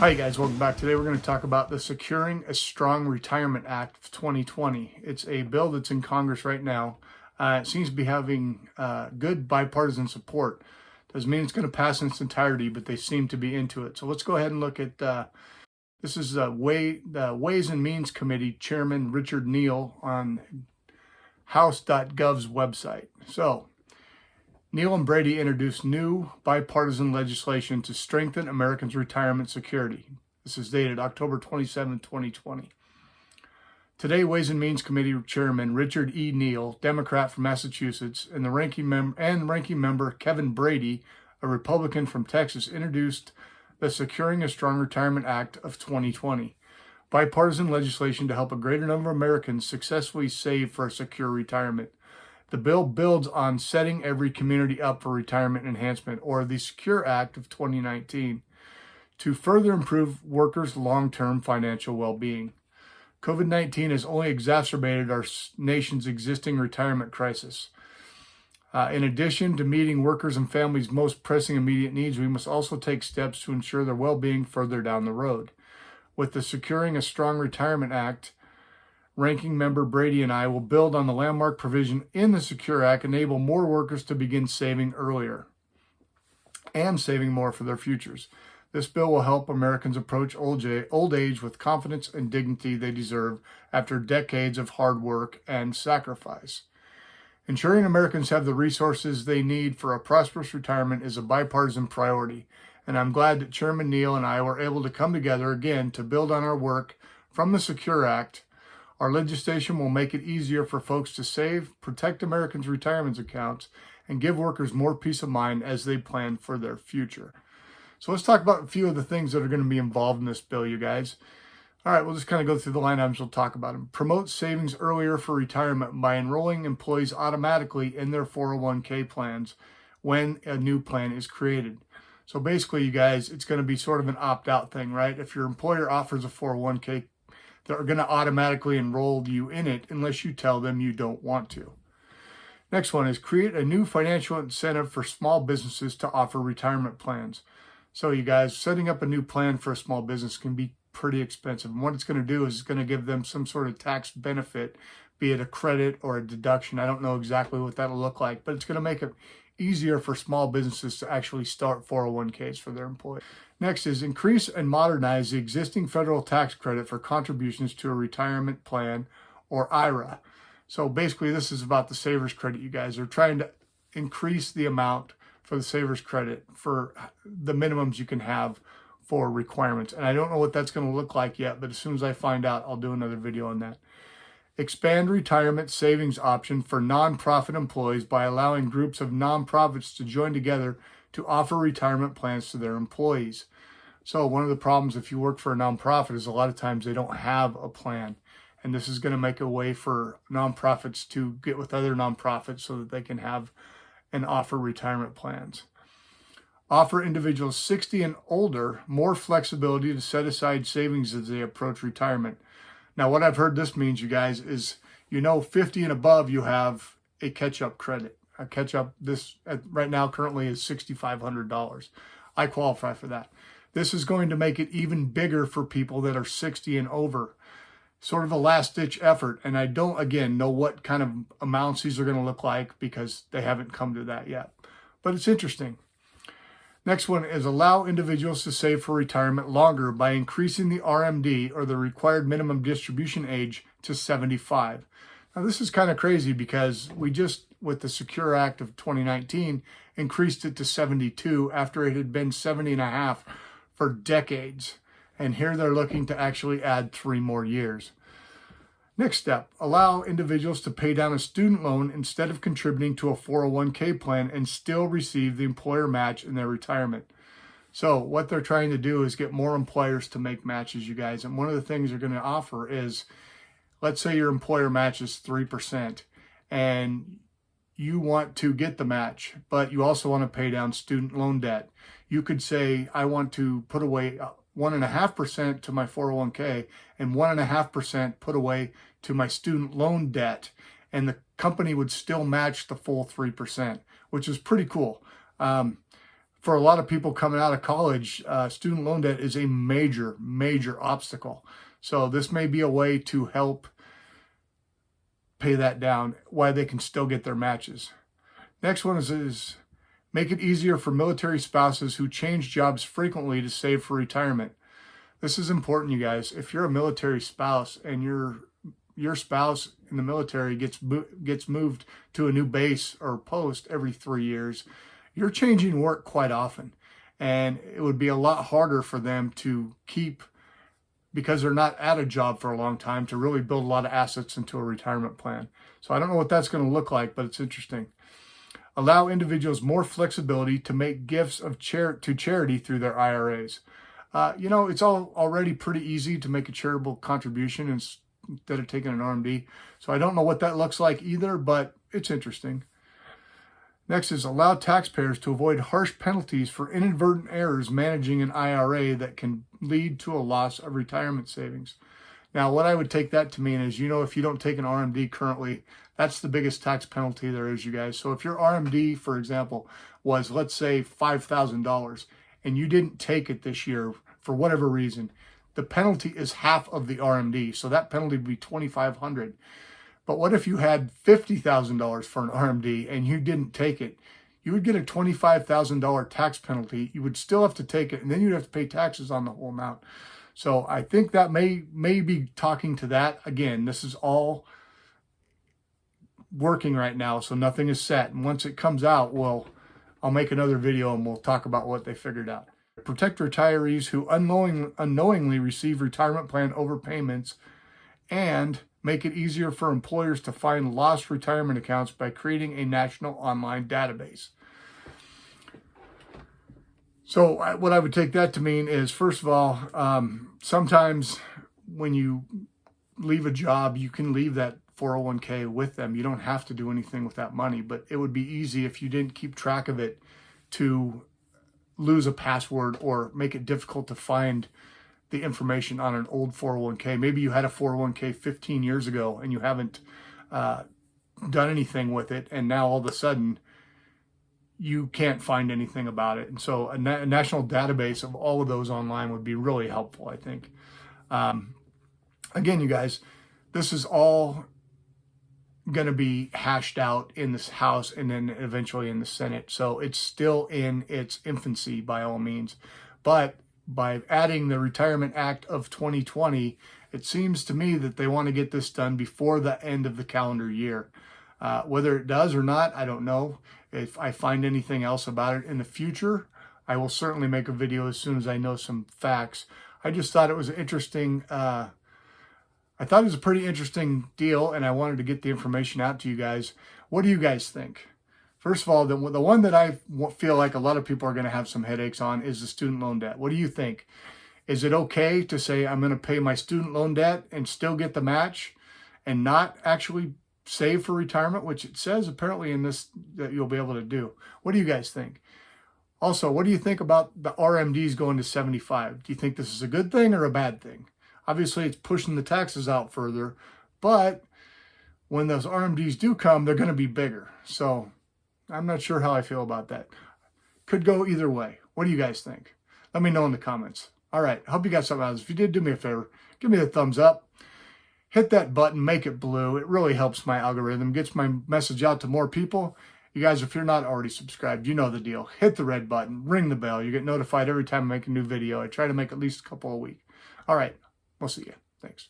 Hi guys, welcome back. Today we're going to talk about the Securing a Strong Retirement Act of 2020. It's a bill that's in Congress right now. It seems to be having good bipartisan support. Doesn't mean it's going to pass in its entirety, but they seem to be into it. So let's go ahead and look at this is the Ways and Means Committee Chairman Richard Neal on House.gov's website. So Neal and Brady introduced new bipartisan legislation to strengthen Americans' retirement security. This is dated October 27, 2020. Today, Ways and Means Committee Chairman Richard E. Neal, Democrat from Massachusetts, and the ranking member Kevin Brady, a Republican from Texas, introduced the Securing a Strong Retirement Act of 2020, bipartisan legislation to help a greater number of Americans successfully save for a secure retirement. The bill builds on Setting Every Community Up for Retirement Enhancement, or the SECURE Act of 2019, to further improve workers' long-term financial well-being. COVID-19 has only exacerbated our nation's existing retirement crisis. In addition to meeting workers' and families' most pressing immediate needs, we must also take steps to ensure their well-being further down the road. With the Securing a Strong Retirement Act, Ranking Member Brady and I will build on the landmark provision in the SECURE Act, enable more workers to begin saving earlier and saving more for their futures. This bill will help Americans approach old age with confidence and dignity they deserve after decades of hard work and sacrifice. Ensuring Americans have the resources they need for a prosperous retirement is a bipartisan priority, and I'm glad that Chairman Neal and I were able to come together again to build on our work from the SECURE Act. Our legislation will make it easier for folks to save, protect Americans' retirement accounts, and give workers more peace of mind as they plan for their future. So let's talk about a few of the things that are going to be involved in this bill, you guys. All right, we'll just kind of go through the line items. We'll talk about them. Promote savings earlier for retirement by enrolling employees automatically in their 401k plans when a new plan is created. So basically, you guys, it's going to be sort of an opt-out thing, right? If your employer offers a 401k, they're going to automatically enroll you in it unless you tell them you don't want to. Next one is create a new financial incentive for small businesses to offer retirement plans. So you guys, setting up a new plan for a small business can be pretty expensive. And what it's going to do is it's going to give them some sort of tax benefit, be it a credit or a deduction. I don't know exactly what that'll look like, but it's going to make it easier for small businesses to actually start 401ks for their employees. Next is increase and modernize the existing federal tax credit for contributions to a retirement plan, or IRA. So basically this is about the Savers Credit, you guys. Are trying to increase the amount for the Savers Credit for the minimums you can have for requirements. And I don't know what that's going to look like yet, but as soon as I find out, I'll do another video on that. Expand retirement savings option for nonprofit employees by allowing groups of nonprofits to join together to offer retirement plans to their employees. So one of the problems if you work for a nonprofit is a lot of times they don't have a plan. And this is going to make a way for nonprofits to get with other nonprofits so that they can have and offer retirement plans. Offer individuals 60 and older more flexibility to set aside savings as they approach retirement. Now, what I've heard this means, you guys, is 50 and above, you have a catch-up credit. A catch-up, this right now currently is $6,500. I qualify for that. This is going to make it even bigger for people that are 60 and over. Sort of a last-ditch effort, and I don't, again, know what kind of amounts these are going to look like because they haven't come to that yet. But it's interesting. Next one is allow individuals to save for retirement longer by increasing the RMD, or the required minimum distribution age, to 75. Now, this is kind of crazy because we just, with the SECURE Act of 2019, increased it to 72 after it had been 70 and a half for decades. And here they're looking to actually add 3 more years. Next step, allow individuals to pay down a student loan instead of contributing to a 401k plan and still receive the employer match in their retirement. So what they're trying to do is get more employers to make matches, you guys. And one of the things they're going to offer is, let's say your employer matches 3% and you want to get the match, but you also want to pay down student loan debt. You could say, I want to put away 1.5% to my 401k and 1.5% put away to my student loan debt, and the company would still match the full 3%, which is pretty cool. for a lot of people coming out of college, student loan debt is a major, major obstacle. So this may be a way to help pay that down while they can still get their matches. Next one is make it easier for military spouses who change jobs frequently to save for retirement. This is important, you guys. If you're a military spouse and your spouse in the military gets moved to a new base or post every 3 years, you're changing work quite often. And it would be a lot harder for them to keep, because they're not at a job for a long time, to really build a lot of assets into a retirement plan. So I don't know what that's going to look like, but it's interesting. Allow individuals more flexibility to make gifts to charity through their IRAs. It's already pretty easy to make a charitable contribution instead of taking an RMD. So I don't know what that looks like either, but it's interesting. Next is allow taxpayers to avoid harsh penalties for inadvertent errors managing an IRA that can lead to a loss of retirement savings. Now, what I would take that to mean is, if you don't take an RMD currently, that's the biggest tax penalty there is, you guys. So if your RMD, for example, was, let's say, $5,000, and you didn't take it this year for whatever reason, the penalty is half of the RMD. So that penalty would be $2,500. But what if you had $50,000 for an RMD and you didn't take it? You would get a $25,000 tax penalty. You would still have to take it, and then you'd have to pay taxes on the whole amount. So I think that may be talking to that. Again, this is all working right now, so nothing is set. And once it comes out, I'll make another video and we'll talk about what they figured out. Protect retirees who unknowingly receive retirement plan overpayments, and make it easier for employers to find lost retirement accounts by creating a national online database. So what I would take that to mean is, first of all, sometimes when you leave a job, you can leave that 401k with them. You don't have to do anything with that money, but it would be easy if you didn't keep track of it to lose a password or make it difficult to find the information on an old 401k. Maybe you had a 401k 15 years ago and you haven't done anything with it, and now all of a sudden you can't find anything about it. And so a national database of all of those online would be really helpful, I think. Again, you guys, this is all going to be hashed out in this House and then eventually in the Senate. So it's still in its infancy by all means. But by adding the Retirement Act of 2020, it seems to me that they want to get this done before the end of the calendar year. Whether it does or not, I don't know. If I find anything else about it in the future, I will certainly make a video as soon as I know some facts. I just thought it was interesting. I thought it was a pretty interesting deal, and I wanted to get the information out to you guys. What do you guys think? First of all, the one that I feel like a lot of people are going to have some headaches on is the student loan debt. What do you think? Is it okay to say I'm going to pay my student loan debt and still get the match and not actually save for retirement, which it says apparently in this that you'll be able to do? What do you guys think? Also, what do you think about the RMDs going to 75? Do you think this is a good thing or a bad thing? Obviously, it's pushing the taxes out further, but when those RMDs do come, they're going to be bigger. So I'm not sure how I feel about that. Could go either way. What do you guys think? Let me know in the comments. All right, I hope you got something out of this. If you did, do me a favor. Give me a thumbs up. Hit that button, make it blue. It really helps my algorithm, gets my message out to more people. You guys, if you're not already subscribed, you know the deal. Hit the red button, ring the bell. You get notified every time I make a new video. I try to make at least a couple a week. All right, we'll see you. Thanks.